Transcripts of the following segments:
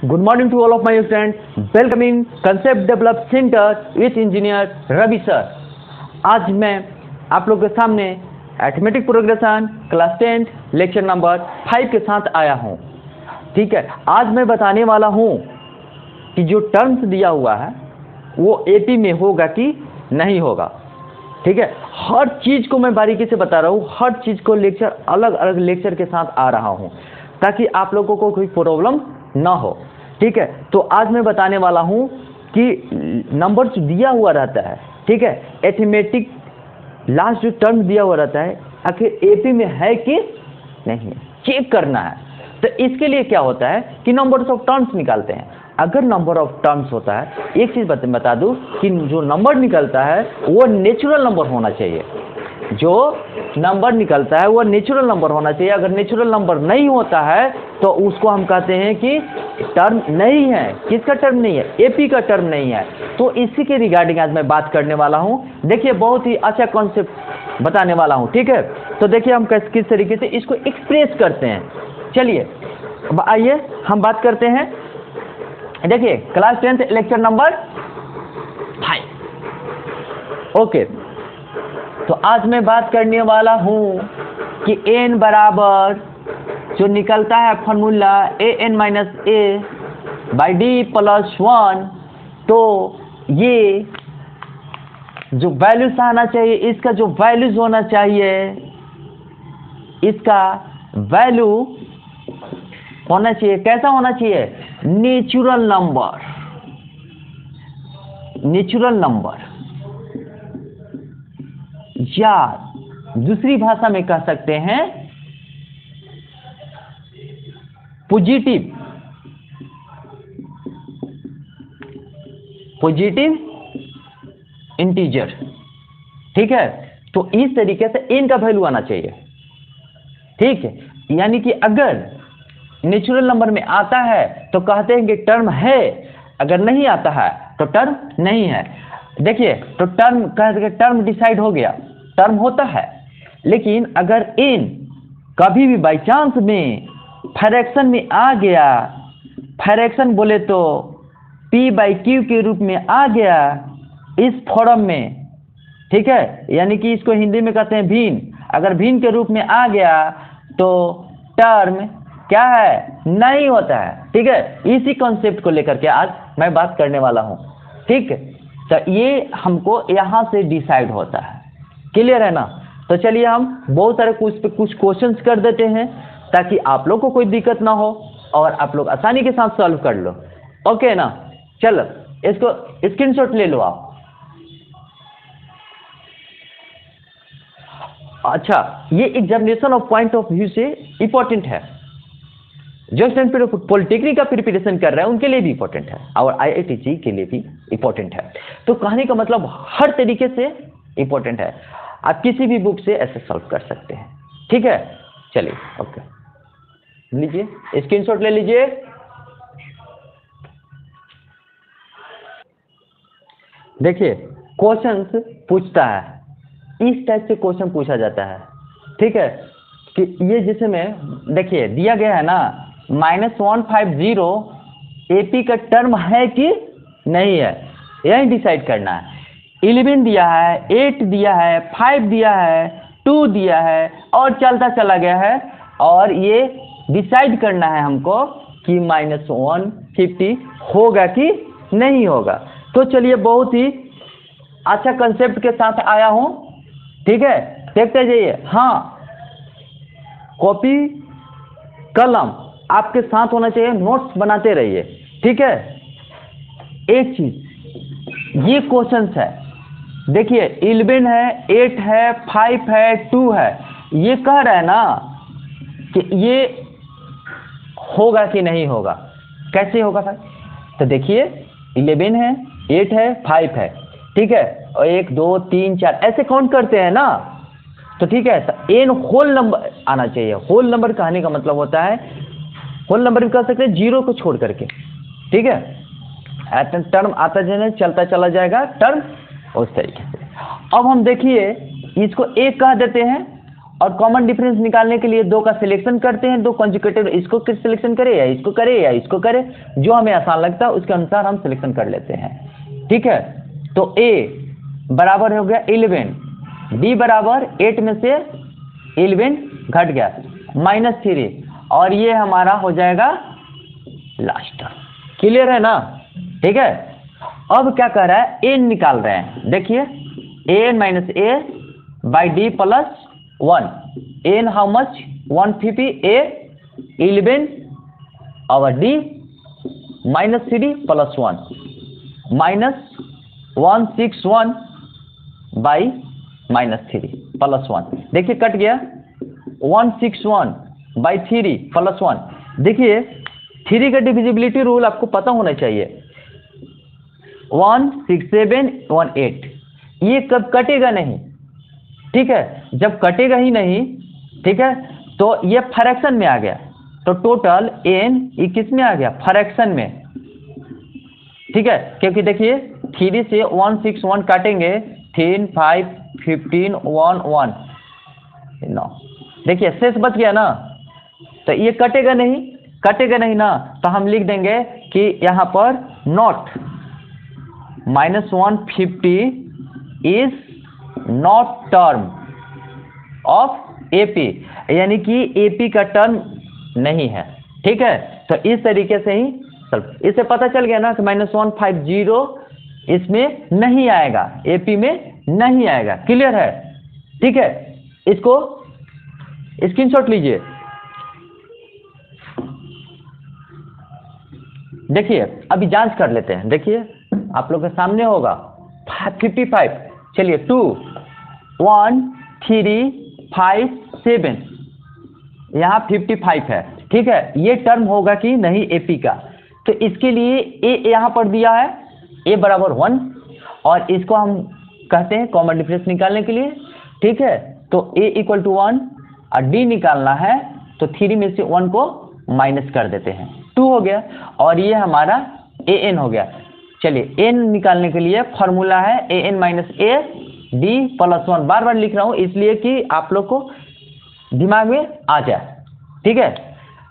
Good morning to all of my students. Welcome in Concept Develop Center with Engineer Ravi sir. आज मैं आप लोग के सामने arithmetic progression class 10 lecture number 5 के साथ आया हूँ। ठीक है, आज मैं बताने वाला हूँ कि जो टर्म्स दिया हुआ है वो एपी में होगा कि नहीं होगा। ठीक है, हर चीज़ को मैं बारीकी से बता रहा हूँ, हर चीज़ को लेक्चर अलग अलग लेक्चर के साथ आ रहा हूँ ताकि आप लोगों को कोई प्रॉब्लम ना हो। ठीक है, तो आज मैं बताने वाला हूँ कि नंबर जो दिया हुआ रहता है, ठीक है, अरिथमेटिक लास्ट जो टर्म दिया हुआ रहता है आखिर एपी में है कि नहीं, चेक करना है। तो इसके लिए क्या होता है कि नंबर्स ऑफ टर्म्स निकालते हैं। अगर नंबर ऑफ टर्म्स होता है, एक चीज़ बता दूं कि जो नंबर निकलता है वो नेचुरल नंबर होना चाहिए। जो नंबर निकलता है वो नेचुरल नंबर होना चाहिए। अगर नेचुरल नंबर नहीं होता है तो उसको हम कहते हैं कि टर्म नहीं है। किसका टर्म नहीं है? एपी का टर्म नहीं है। तो इसी के रिगार्डिंग आज मैं बात करने वाला हूं। देखिए, बहुत ही अच्छा कॉन्सेप्ट बताने वाला हूं। ठीक है, तो देखिए हम किस तरीके से इसको एक्सप्रेस करते हैं। चलिए आइए हम बात करते हैं। देखिए, क्लास 10 लेक्चर नंबर 5। ओके, तो आज मैं बात करने वाला हूं कि n बराबर जो निकलता है formula an minus a by D plus 1, तो ये जो वैल्यूज आना चाहिए, इसका जो वैल्यूज होना चाहिए, इसका वैल्यू होना चाहिए कैसा होना चाहिए? Natural number. नेचुरल नंबर या दूसरी भाषा में कह सकते हैं पॉजिटिव इंटीजर। ठीक है, तो इस तरीके से n का वैल्यू आना चाहिए। ठीक है, यानी कि अगर नेचुरल नंबर में आता है तो कहते हैं कि टर्म है, अगर नहीं आता है तो टर्म नहीं है। देखिए, तो टर्म डिसाइड हो गया, टर्म होता है। लेकिन अगर n कभी भी बाई चांस में फ्रैक्शन में आ गया, फ्रैक्शन बोले तो p बाई क्यू के रूप में आ गया इस फॉर्म में, ठीक है, यानी कि इसको हिंदी में कहते हैं भिन्न। अगर भिन्न के रूप में आ गया तो टर्म क्या है? नहीं होता है। ठीक है, इसी कॉन्सेप्ट को लेकर के आज मैं बात करने वाला हूं। ठीक है, तो ये हमको यहां से डिसाइड होता है। क्लियर है ना? तो चलिए हम बहुत सारे कुछ क्वेश्चंस कर देते हैं ताकि आप लोग को कोई दिक्कत ना हो और आप लोग आसानी के साथ सॉल्व कर लो। ओके ना? चलो इसको स्क्रीनशॉट ले लो आप। अच्छा, ये examination of point of view से इंपॉर्टेंट है। जो स्टूडेंट पॉलिटेक्निक का प्रिपरेशन कर रहे हैं उनके लिए भी इंपॉर्टेंट है और IIT के लिए भी इंपॉर्टेंट है। तो कहने का मतलब हर तरीके से इंपॉर्टेंट है। आप किसी भी बुक से ऐसे सॉल्व कर सकते हैं। ठीक है, चलिए ओके, लीजिए स्क्रीनशॉट ले लीजिए। देखिए, क्वेश्चंस पूछता है, इस टाइप से क्वेश्चन पूछा जाता है। ठीक है, कि ये जैसे में देखिए दिया गया है ना -150 एपी का टर्म है कि नहीं है, यही डिसाइड करना है। 11 दिया है, 8 दिया है, 5 दिया है, 2 दिया है और चलता चला गया है। और ये डिसाइड करना है हमको कि -150 होगा कि नहीं होगा। तो चलिए, बहुत ही अच्छा कंसेप्ट के साथ आया हूं। ठीक है, देखते जाइए। हाँ, कॉपी कलम आपके साथ होना चाहिए, नोट्स बनाते रहिए। ठीक है, एक चीज ये क्वेश्चंस है, देखिए 11 है, 8 है, 5 है, 2 है, ये कह रहा है ना कि ये होगा कि नहीं होगा। कैसे होगा भाई? तो देखिए 11 है, 8 है, 5 है, ठीक है, और 1 2 3 4 ऐसे काउंट करते हैं ना। तो ठीक है, तो n होल नंबर आना चाहिए। होल नंबर कहने का मतलब होता है, होल नंबर भी कह सकते हैं जीरो को छोड़ करके। ठीक है, टर्म आता जाए चलता चला जाएगा टर्म उस तरीके से। अब हम देखिए इसको 1 कह देते हैं और कॉमन डिफरेंस निकालने के लिए दो का सिलेक्शन करते हैं, दो कॉन्जुगेटिव, इसको किस सिलेक्शन करें या इसको करें या इसको करें, जो हमें आसान लगता है उसके अनुसार हम सिलेक्शन कर लेते हैं। ठीक है, तो a बराबर हो गया 11, d बराबर 8 में से 11 घट गया -3, और ये हमारा हो जाएगा लास्ट टर्म। क्लियर है ना? ठीक है, अब क्या कर रहा है, a निकाल रहे हैं। देखिए an minus a by D plus 1, n how much 150, a 11 और d -3d plus 1 minus 161 by -3 plus 1। देखिए कट गया 161 बाई 3 प्लस 1। देखिए 3 का डिविजिबिलिटी रूल आपको पता होना चाहिए, 1 6 7 1 8, ये कब कटेगा नहीं। ठीक है, जब कटेगा ही नहीं, ठीक है, तो ये फ्रैक्शन में आ गया, तो टोटल n ये किस में आ गया, फ्रैक्शन में। ठीक है, क्योंकि देखिए 3 से 161 काटेंगे, 3 5 15 1 1 9, देखिए शेष बच गया ना, तो ये कटेगा नहीं, कटेगा नहीं ना, तो हम लिख देंगे कि यहाँ पर not -150 is not term of AP, यानी कि एपी का टर्म नहीं है। ठीक है, तो इस तरीके से ही इससे पता चल गया ना कि -150 इसमें नहीं आएगा, एपी में नहीं आएगा। क्लियर है? ठीक है, इसको स्क्रीनशॉट लीजिए। देखिए अभी जांच कर लेते हैं, देखिए आप लोग के सामने होगा 55। चलिए 2 1 3 5 7, यहाँ 55 है। ठीक है, ये टर्म होगा कि नहीं एपी का, तो इसके लिए ए यहाँ पर दिया है, ए बराबर 1, और इसको हम कहते हैं कॉमन डिफरेंस निकालने के लिए। ठीक है, तो a इक्वल टू 1 और d निकालना है, तो 3 में से 1 को माइनस कर देते हैं, 2 हो गया, और ये हमारा an हो गया। चलिए n निकालने के लिए फॉर्मूला है an minus a d plus 1, बार बार लिख रहा हूँ इसलिए कि आप लोग को दिमाग में आ जाए। ठीक है,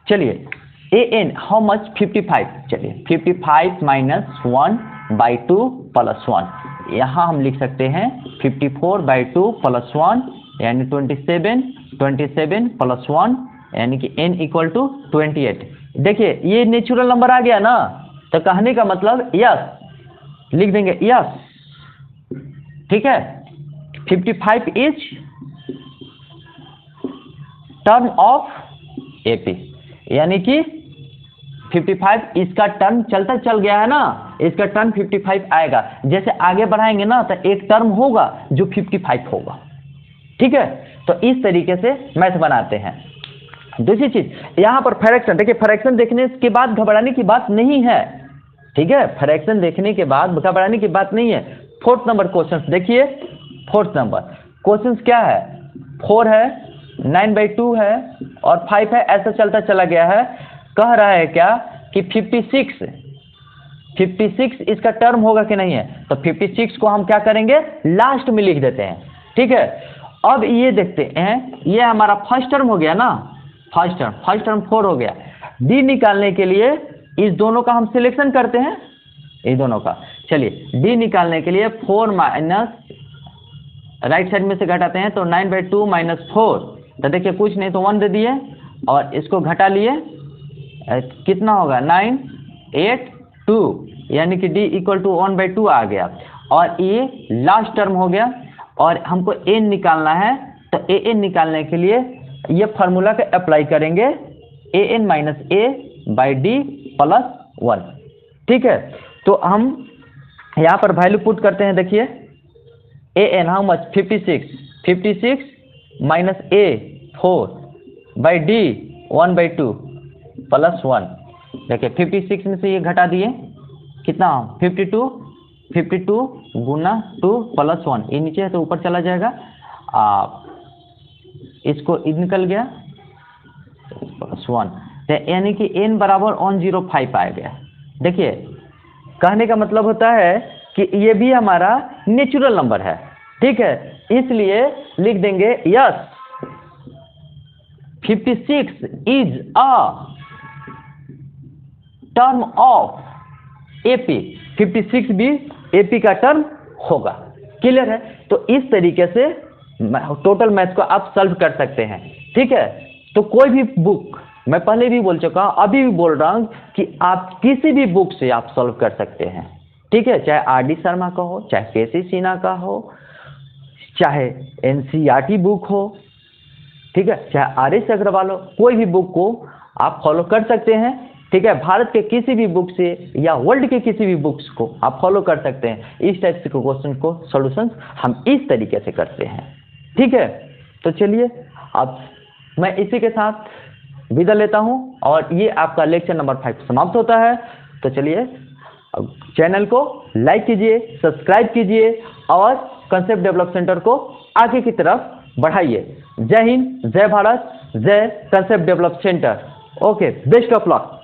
चलिए an हाउ मच 55, चलिए 55 माइनस 1 बाई 2 प्लस 1, यहाँ हम लिख सकते हैं 54 बाई 2 प्लस 1 यानी 27, 27 प्लस 1 यानी कि n इक्वल टू 28। देखिए ये नेचुरल नंबर आ गया ना, तो कहने का मतलब यस लिख देंगे, यस। ठीक है, 55 इज टर्म ऑफ एपी, यानी कि 55 इसका टर्म चलता चल गया है ना, इसका टर्म 55 आएगा। जैसे आगे बढ़ाएंगे ना तो एक टर्म होगा जो 55 होगा। ठीक है, तो इस तरीके से मैथ बनाते हैं। दूसरी चीज यहाँ पर फ्रैक्शन, देखिए फ्रैक्शन देखने के बाद घबराने की बात नहीं है। ठीक है, फ्रैक्शन देखने के बाद घबराने की बात नहीं है। 4th नंबर क्वेश्चन देखिए, 4th नंबर क्वेश्चन क्या है, 4 है, 9/2 है और 5 है, ऐसा चलता चला गया है। कह रहा है क्या कि 56 इसका टर्म होगा कि नहीं है, तो 56 को हम क्या करेंगे, लास्ट में लिख देते हैं। ठीक है, अब ये देखते हैं, ये हमारा फर्स्ट टर्म हो गया ना, फर्स्ट टर्म 4 हो गया। डी निकालने के लिए इस दोनों का हम सिलेक्शन करते हैं, इस दोनों का। चलिए डी निकालने के लिए 4 माइनस राइट साइड में से घटाते हैं, तो 9/2 माइनस 4, तो देखिए कुछ नहीं तो 1 दे दिए और इसको घटा लिए, कितना होगा 9 8 2, यानी कि d इक्वल टू 1/2 आ गया, और ये लास्ट टर्म हो गया। और हमको n निकालना है, तो an निकालने के लिए ये फार्मूला का अप्लाई करेंगे, an minus a by D plus 1। ठीक है, तो हम यहाँ पर वैल्यू पुट करते हैं। देखिए an how much 56 minus a 4 by D 1/2 plus 1। देखिए 56 में से ये घटा दिए, कितना 52 गुना 2 प्लस 1, ये नीचे है तो ऊपर चला जाएगा, इसको निकल गया प्लस 1, तो यानी कि n बराबर 105 आ गया। देखिए कहने का मतलब होता है कि ये भी हमारा नेचुरल नंबर है। ठीक है, इसलिए लिख देंगे yes 56 is a term of AP. 56 भी एपी का टर्म होगा। क्लियर है? तो इस तरीके से टोटल मैथ को आप सॉल्व कर सकते हैं। ठीक है? तो कोई भी बुक, मैं पहले भी बोल चुका हूं, अभी भी बोल रहा हूं कि आप किसी भी बुक से आप सॉल्व कर सकते हैं। ठीक है? चाहे आर.डी. शर्मा का हो, चाहे के.सी. सिन्हा का हो, चाहे एनसीईआरटी बुक हो, ठीक है, चाहे आर.एस. अग्रवाल हो, कोई भी बुक को आप फॉलो कर सकते हैं। ठीक है? भारत के किसी भी बुक से या वर्ल्ड के किसी भी बुक्स को आप फॉलो कर सकते हैं। इस टाइप से क्वेश्चन को सॉल्यूशंस हम इस तरीके से करते हैं। ठीक है? तो चलिए अब मैं इसी के साथ विदा लेता हूं और ये आपका लेक्चर नंबर 5 समाप्त होता है। तो चलिए चैनल को लाइक कीजिए, सब्सक्राइब कीजिए और कंसेप्ट डेवलप सेंटर को आगे की तरफ बढ़ाइए। जय हिंद, जय भारत, जय concept develop centre. Okay, best of luck.